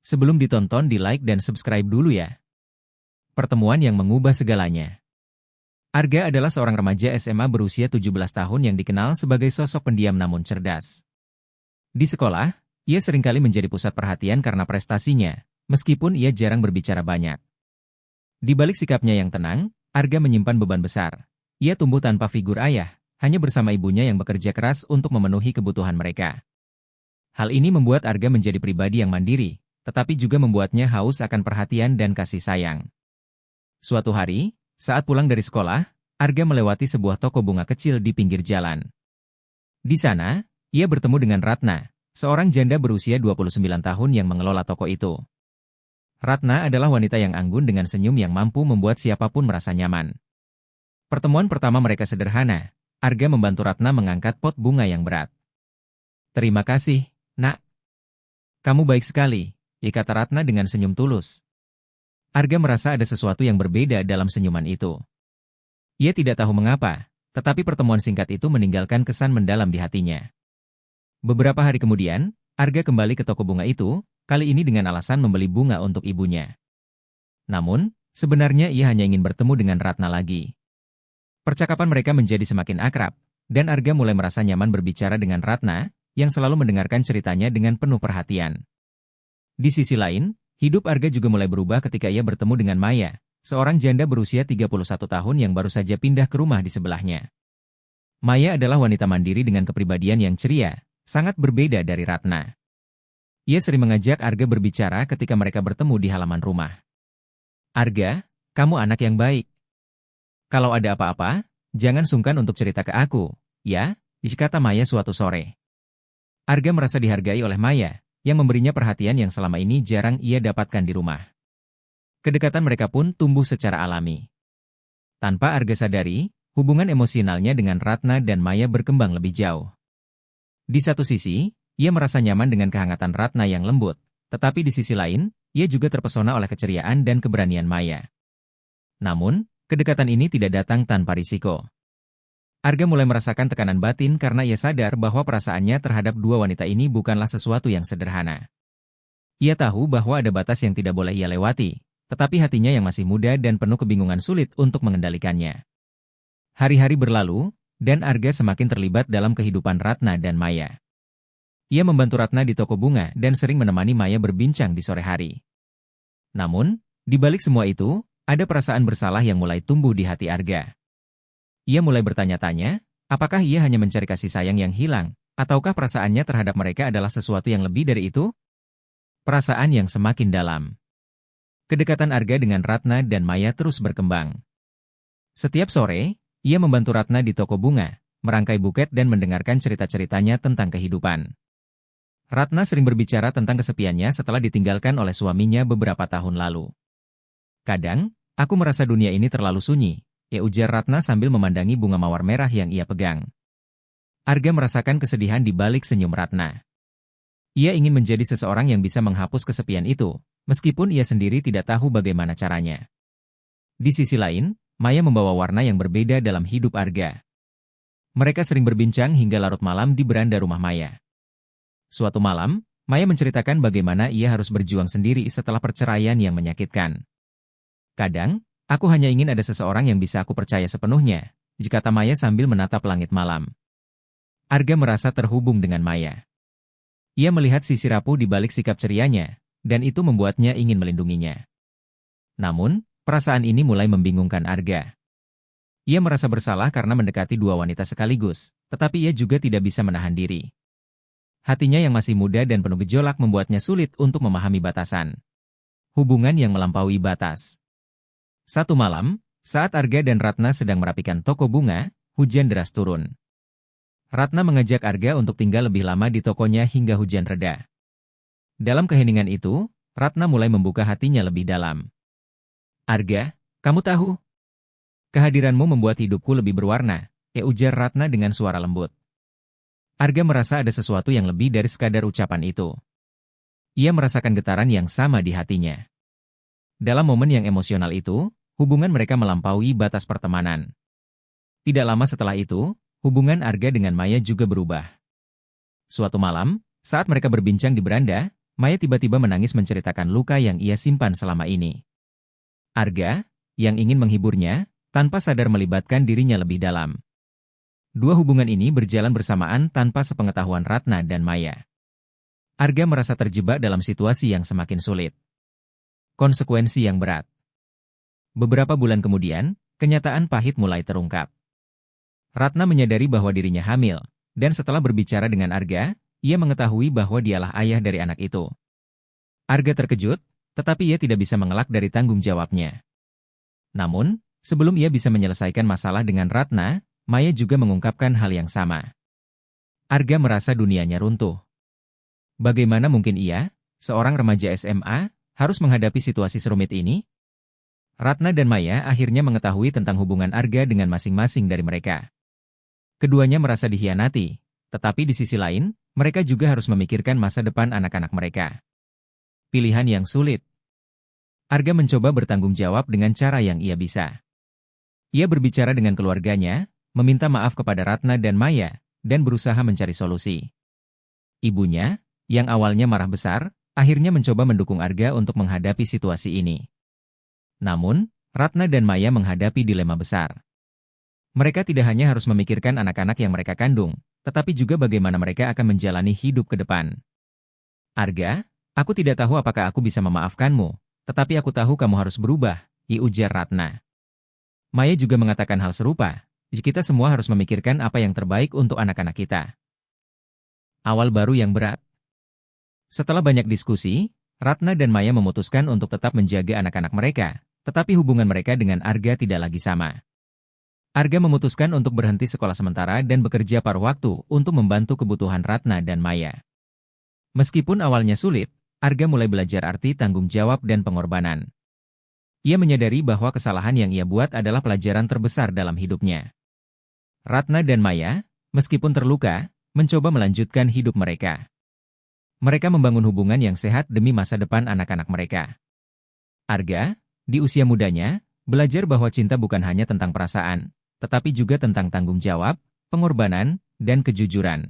Sebelum ditonton di-like dan subscribe dulu ya. Pertemuan yang mengubah segalanya. Arga adalah seorang remaja SMA berusia 17 tahun yang dikenal sebagai sosok pendiam namun cerdas. Di sekolah, ia seringkali menjadi pusat perhatian karena prestasinya, meskipun ia jarang berbicara banyak. Di balik sikapnya yang tenang, Arga menyimpan beban besar. Ia tumbuh tanpa figur ayah, hanya bersama ibunya yang bekerja keras untuk memenuhi kebutuhan mereka. Hal ini membuat Arga menjadi pribadi yang mandiri, tetapi juga membuatnya haus akan perhatian dan kasih sayang. Suatu hari, saat pulang dari sekolah, Arga melewati sebuah toko bunga kecil di pinggir jalan. Di sana, ia bertemu dengan Ratna, seorang janda berusia 29 tahun yang mengelola toko itu. Ratna adalah wanita yang anggun dengan senyum yang mampu membuat siapapun merasa nyaman. Pertemuan pertama mereka sederhana. Arga membantu Ratna mengangkat pot bunga yang berat. "Terima kasih, Nak. Kamu baik sekali," kata Ratna dengan senyum tulus. Arga merasa ada sesuatu yang berbeda dalam senyuman itu. Ia tidak tahu mengapa, tetapi pertemuan singkat itu meninggalkan kesan mendalam di hatinya. Beberapa hari kemudian, Arga kembali ke toko bunga itu, kali ini dengan alasan membeli bunga untuk ibunya. Namun, sebenarnya ia hanya ingin bertemu dengan Ratna lagi. Percakapan mereka menjadi semakin akrab, dan Arga mulai merasa nyaman berbicara dengan Ratna, yang selalu mendengarkan ceritanya dengan penuh perhatian. Di sisi lain, hidup Arga juga mulai berubah ketika ia bertemu dengan Maya, seorang janda berusia 31 tahun yang baru saja pindah ke rumah di sebelahnya. Maya adalah wanita mandiri dengan kepribadian yang ceria, sangat berbeda dari Ratna. Ia sering mengajak Arga berbicara ketika mereka bertemu di halaman rumah. "Arga, kamu anak yang baik. Kalau ada apa-apa, jangan sungkan untuk cerita ke aku, ya," kata Maya suatu sore. Arga merasa dihargai oleh Maya, yang memberinya perhatian yang selama ini jarang ia dapatkan di rumah. Kedekatan mereka pun tumbuh secara alami. Tanpa Arga sadari, hubungan emosionalnya dengan Ratna dan Maya berkembang lebih jauh. Di satu sisi, ia merasa nyaman dengan kehangatan Ratna yang lembut, tetapi di sisi lain, ia juga terpesona oleh keceriaan dan keberanian Maya. Namun, kedekatan ini tidak datang tanpa risiko. Arga mulai merasakan tekanan batin karena ia sadar bahwa perasaannya terhadap dua wanita ini bukanlah sesuatu yang sederhana. Ia tahu bahwa ada batas yang tidak boleh ia lewati, tetapi hatinya yang masih muda dan penuh kebingungan sulit untuk mengendalikannya. Hari-hari berlalu, dan Arga semakin terlibat dalam kehidupan Ratna dan Maya. Ia membantu Ratna di toko bunga dan sering menemani Maya berbincang di sore hari. Namun, di balik semua itu, ada perasaan bersalah yang mulai tumbuh di hati Arga. Ia mulai bertanya-tanya, apakah ia hanya mencari kasih sayang yang hilang, ataukah perasaannya terhadap mereka adalah sesuatu yang lebih dari itu? Perasaan yang semakin dalam. Kedekatan Arga dengan Ratna dan Maya terus berkembang. Setiap sore, ia membantu Ratna di toko bunga, merangkai buket dan mendengarkan cerita-ceritanya tentang kehidupan. Ratna sering berbicara tentang kesepiannya setelah ditinggalkan oleh suaminya beberapa tahun lalu. "Kadang, aku merasa dunia ini terlalu sunyi," ujar Ratna sambil memandangi bunga mawar merah yang ia pegang. Arga merasakan kesedihan di balik senyum Ratna. Ia ingin menjadi seseorang yang bisa menghapus kesepian itu, meskipun ia sendiri tidak tahu bagaimana caranya. Di sisi lain, Maya membawa warna yang berbeda dalam hidup Arga. Mereka sering berbincang hingga larut malam di beranda rumah Maya. Suatu malam, Maya menceritakan bagaimana ia harus berjuang sendiri setelah perceraian yang menyakitkan. "Kadang, aku hanya ingin ada seseorang yang bisa aku percaya sepenuhnya," kata Maya sambil menatap langit malam. Arga merasa terhubung dengan Maya. Ia melihat sisi rapuh di balik sikap cerianya, dan itu membuatnya ingin melindunginya. Namun, perasaan ini mulai membingungkan Arga. Ia merasa bersalah karena mendekati dua wanita sekaligus, tetapi ia juga tidak bisa menahan diri. Hatinya yang masih muda dan penuh gejolak membuatnya sulit untuk memahami batasan. Hubungan yang melampaui batas. Satu malam, saat Arga dan Ratna sedang merapikan toko bunga, hujan deras turun. Ratna mengajak Arga untuk tinggal lebih lama di tokonya hingga hujan reda. Dalam keheningan itu, Ratna mulai membuka hatinya lebih dalam. "Arga, kamu tahu? Kehadiranmu membuat hidupku lebih berwarna," ujar Ratna dengan suara lembut. Arga merasa ada sesuatu yang lebih dari sekadar ucapan itu. Ia merasakan getaran yang sama di hatinya. Dalam momen yang emosional itu, hubungan mereka melampaui batas pertemanan. Tidak lama setelah itu, hubungan Arga dengan Maya juga berubah. Suatu malam, saat mereka berbincang di beranda, Maya tiba-tiba menangis menceritakan luka yang ia simpan selama ini. Arga, yang ingin menghiburnya, tanpa sadar melibatkan dirinya lebih dalam. Dua hubungan ini berjalan bersamaan tanpa sepengetahuan Ratna dan Maya. Arga merasa terjebak dalam situasi yang semakin sulit. Konsekuensi yang berat. Beberapa bulan kemudian, kenyataan pahit mulai terungkap. Ratna menyadari bahwa dirinya hamil, dan setelah berbicara dengan Arga, ia mengetahui bahwa dialah ayah dari anak itu. Arga terkejut, tetapi ia tidak bisa mengelak dari tanggung jawabnya. Namun, sebelum ia bisa menyelesaikan masalah dengan Ratna, Maya juga mengungkapkan hal yang sama. Arga merasa dunianya runtuh. Bagaimana mungkin ia, seorang remaja SMA, harus menghadapi situasi serumit ini? Ratna dan Maya akhirnya mengetahui tentang hubungan Arga dengan masing-masing dari mereka. Keduanya merasa dikhianati, tetapi di sisi lain, mereka juga harus memikirkan masa depan anak-anak mereka. Pilihan yang sulit. Arga mencoba bertanggung jawab dengan cara yang ia bisa. Ia berbicara dengan keluarganya, meminta maaf kepada Ratna dan Maya, dan berusaha mencari solusi. Ibunya, yang awalnya marah besar, akhirnya mencoba mendukung Arga untuk menghadapi situasi ini. Namun, Ratna dan Maya menghadapi dilema besar. Mereka tidak hanya harus memikirkan anak-anak yang mereka kandung, tetapi juga bagaimana mereka akan menjalani hidup ke depan. Arga, aku tidak tahu apakah aku bisa memaafkanmu, tetapi aku tahu kamu harus berubah, ujar Ratna. Maya juga mengatakan hal serupa, kita semua harus memikirkan apa yang terbaik untuk anak-anak kita. Awal baru yang berat. Setelah banyak diskusi, Ratna dan Maya memutuskan untuk tetap menjaga anak-anak mereka, tetapi hubungan mereka dengan Arga tidak lagi sama. Arga memutuskan untuk berhenti sekolah sementara dan bekerja paruh waktu untuk membantu kebutuhan Ratna dan Maya. Meskipun awalnya sulit, Arga mulai belajar arti tanggung jawab dan pengorbanan. Ia menyadari bahwa kesalahan yang ia buat adalah pelajaran terbesar dalam hidupnya. Ratna dan Maya, meskipun terluka, mencoba melanjutkan hidup mereka. Mereka membangun hubungan yang sehat demi masa depan anak-anak mereka. Arga, di usia mudanya, belajar bahwa cinta bukan hanya tentang perasaan, tetapi juga tentang tanggung jawab, pengorbanan, dan kejujuran.